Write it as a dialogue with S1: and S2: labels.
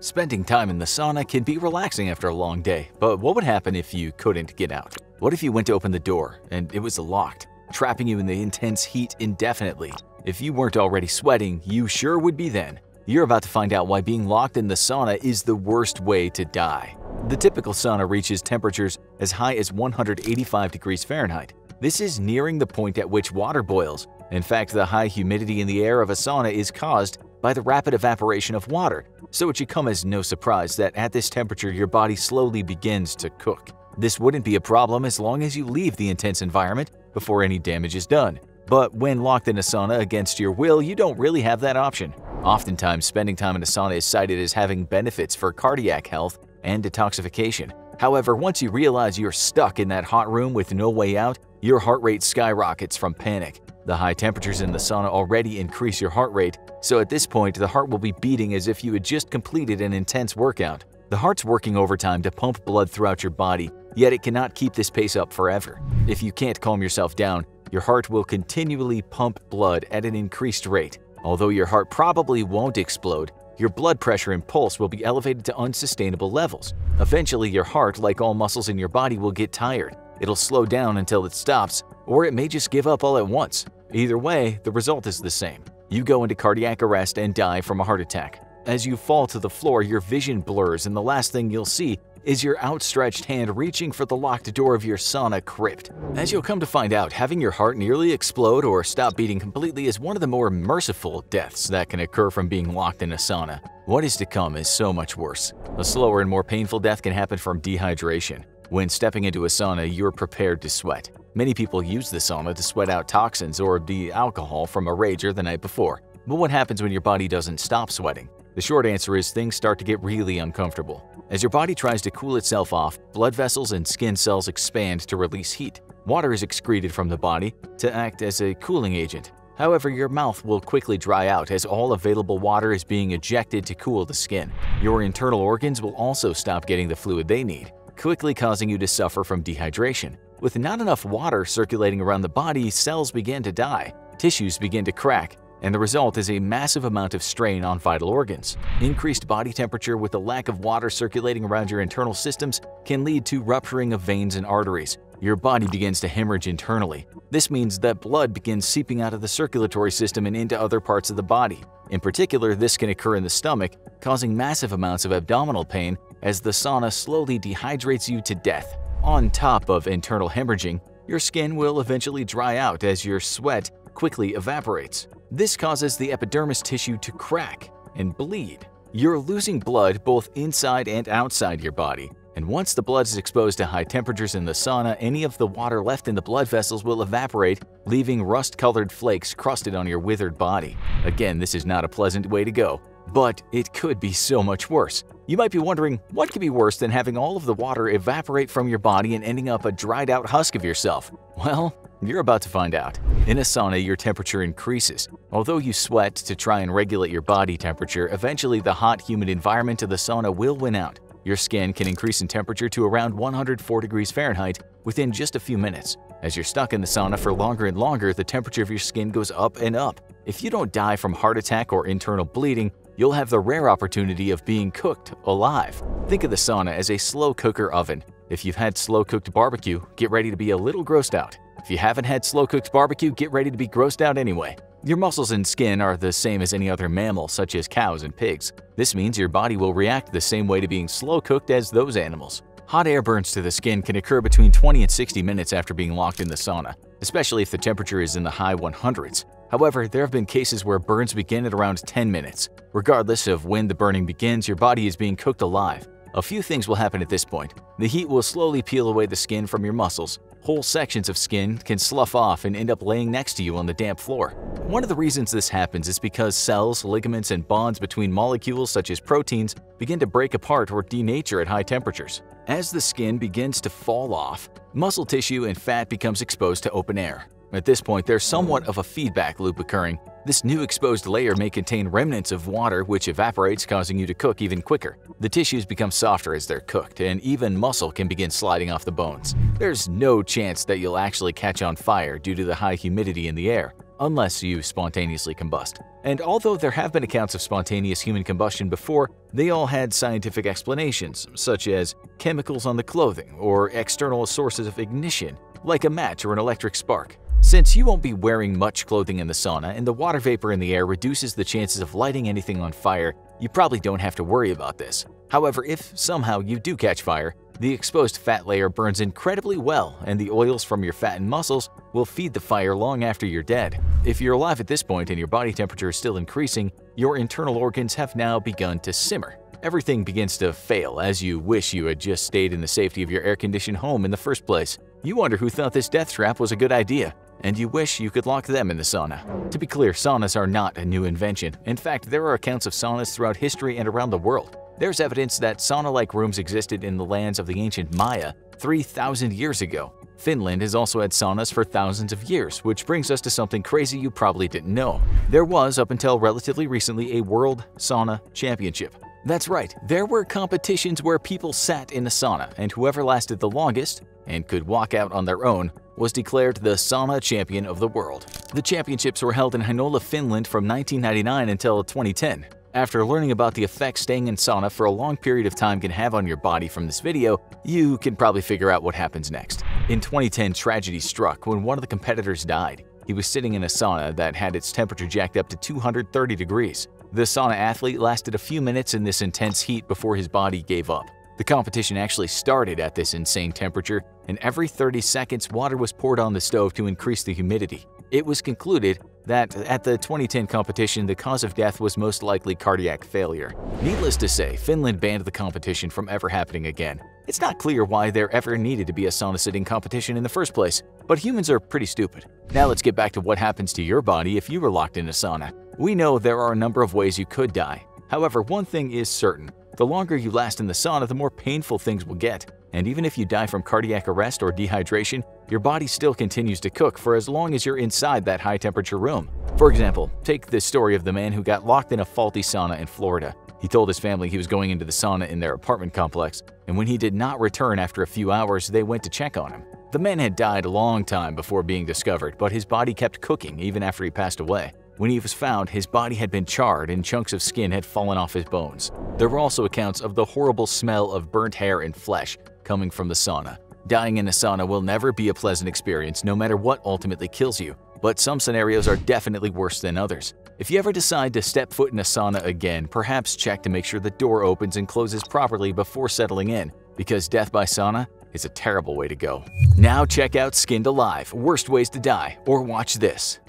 S1: Spending time in the sauna can be relaxing after a long day, but what would happen if you couldn't get out? What if you went to open the door and it was locked, trapping you in the intense heat indefinitely? If you weren't already sweating, you sure would be then. You're about to find out why being locked in the sauna is the worst way to die. The typical sauna reaches temperatures as high as 185 degrees Fahrenheit. This is nearing the point at which water boils. In fact, the high humidity in the air of a sauna is caused by the rapid evaporation of water, so it should come as no surprise that at this temperature your body slowly begins to cook. This wouldn't be a problem as long as you leave the intense environment before any damage is done. But when locked in a sauna against your will, you don't really have that option. Oftentimes, spending time in a sauna is cited as having benefits for cardiac health and detoxification. However, once you realize you're stuck in that hot room with no way out, your heart rate skyrockets from panic. The high temperatures in the sauna already increase your heart rate, so at this point the heart will be beating as if you had just completed an intense workout. The heart's working overtime to pump blood throughout your body, yet it cannot keep this pace up forever. If you can't calm yourself down, your heart will continually pump blood at an increased rate. Although your heart probably won't explode, your blood pressure and pulse will be elevated to unsustainable levels. Eventually, your heart, like all muscles in your body, will get tired. It'll slow down until it stops, or it may just give up all at once. Either way, the result is the same. You go into cardiac arrest and die from a heart attack. As you fall to the floor, your vision blurs and the last thing you'll see is your outstretched hand reaching for the locked door of your sauna crypt. As you'll come to find out, having your heart nearly explode or stop beating completely is one of the more merciful deaths that can occur from being locked in a sauna. What is to come is so much worse. A slower and more painful death can happen from dehydration. When stepping into a sauna, you're prepared to sweat. Many people use the sauna to sweat out toxins or the alcohol from a rager the night before. But what happens when your body doesn't stop sweating? The short answer is things start to get really uncomfortable. As your body tries to cool itself off, blood vessels and skin cells expand to release heat. Water is excreted from the body to act as a cooling agent. However, your mouth will quickly dry out as all available water is being ejected to cool the skin. Your internal organs will also stop getting the fluid they need, quickly causing you to suffer from dehydration. With not enough water circulating around the body, cells begin to die, tissues begin to crack, and the result is a massive amount of strain on vital organs. Increased body temperature with a lack of water circulating around your internal systems can lead to rupturing of veins and arteries. Your body begins to hemorrhage internally. This means that blood begins seeping out of the circulatory system and into other parts of the body. In particular, this can occur in the stomach, causing massive amounts of abdominal pain as the sauna slowly dehydrates you to death. On top of internal hemorrhaging, your skin will eventually dry out as your sweat quickly evaporates. This causes the epidermis tissue to crack and bleed. You're losing blood both inside and outside your body, and once the blood is exposed to high temperatures in the sauna, any of the water left in the blood vessels will evaporate, leaving rust-colored flakes crusted on your withered body. Again, this is not a pleasant way to go, but it could be so much worse. You might be wondering, what could be worse than having all of the water evaporate from your body and ending up a dried-out husk of yourself? Well, you're about to find out. In a sauna, your temperature increases. Although you sweat to try and regulate your body temperature, eventually the hot, humid environment of the sauna will win out. Your skin can increase in temperature to around 104 degrees Fahrenheit within just a few minutes. As you're stuck in the sauna for longer and longer, the temperature of your skin goes up and up. If you don't die from heart attack or internal bleeding, you'll have the rare opportunity of being cooked alive. Think of the sauna as a slow cooker oven. If you've had slow-cooked barbecue, get ready to be a little grossed out. If you haven't had slow-cooked barbecue, get ready to be grossed out anyway. Your muscles and skin are the same as any other mammal, such as cows and pigs. This means your body will react the same way to being slow-cooked as those animals. Hot air burns to the skin can occur between 20 and 60 minutes after being locked in the sauna, especially if the temperature is in the high 100s. However, there have been cases where burns begin at around 10 minutes. Regardless of when the burning begins, your body is being cooked alive. A few things will happen at this point. The heat will slowly peel away the skin from your muscles. Whole sections of skin can slough off and end up laying next to you on the damp floor. One of the reasons this happens is because cells, ligaments, and bonds between molecules such as proteins begin to break apart or denature at high temperatures. As the skin begins to fall off, muscle tissue and fat becomes exposed to open air. At this point, there's somewhat of a feedback loop occurring. This new exposed layer may contain remnants of water which evaporates, causing you to cook even quicker. The tissues become softer as they're cooked, and even muscle can begin sliding off the bones. There's no chance that you'll actually catch on fire due to the high humidity in the air. unless you spontaneously combust. And although there have been accounts of spontaneous human combustion before, they all had scientific explanations, such as chemicals on the clothing or external sources of ignition, like a match or an electric spark. Since you won't be wearing much clothing in the sauna and the water vapor in the air reduces the chances of lighting anything on fire, you probably don't have to worry about this. However, if somehow you do catch fire, the exposed fat layer burns incredibly well and the oils from your fat and muscles will feed the fire long after you're dead. If you're alive at this point and your body temperature is still increasing, your internal organs have now begun to simmer. Everything begins to fail as you wish you had just stayed in the safety of your air-conditioned home in the first place. You wonder who thought this death trap was a good idea, and you wish you could lock them in the sauna. To be clear, saunas are not a new invention. In fact, there are accounts of saunas throughout history and around the world. There's evidence that sauna-like rooms existed in the lands of the ancient Maya 3,000 years ago. Finland has also had saunas for thousands of years, which brings us to something crazy you probably didn't know. There was, up until relatively recently, a World Sauna Championship. That's right, there were competitions where people sat in a sauna, and whoever lasted the longest and could walk out on their own was declared the sauna champion of the world. The championships were held in Heinola, Finland from 1999 until 2010. After learning about the effects staying in sauna for a long period of time can have on your body from this video, you can probably figure out what happens next. In 2010, tragedy struck when one of the competitors died. He was sitting in a sauna that had its temperature jacked up to 230 degrees. The sauna athlete lasted a few minutes in this intense heat before his body gave up. The competition actually started at this insane temperature, and every 30 seconds water was poured on the stove to increase the humidity. It was concluded that at the 2010 competition, the cause of death was most likely cardiac failure. Needless to say, Finland banned the competition from ever happening again. It's not clear why there ever needed to be a sauna sitting competition in the first place, but humans are pretty stupid. Now let's get back to what happens to your body if you were locked in a sauna. We know there are a number of ways you could die. However, one thing is certain. The longer you last in the sauna, the more painful things will get. And even if you die from cardiac arrest or dehydration, your body still continues to cook for as long as you're inside that high-temperature room. For example, take the story of the man who got locked in a faulty sauna in Florida. He told his family he was going into the sauna in their apartment complex, and when he did not return after a few hours, they went to check on him. The man had died a long time before being discovered, but his body kept cooking even after he passed away. When he was found, his body had been charred and chunks of skin had fallen off his bones. There were also accounts of the horrible smell of burnt hair and flesh coming from the sauna. Dying in a sauna will never be a pleasant experience no matter what ultimately kills you, but some scenarios are definitely worse than others. If you ever decide to step foot in a sauna again, perhaps check to make sure the door opens and closes properly before settling in, because death by sauna is a terrible way to go. Now check out Skinned Alive, Worst Ways to Die, or watch this.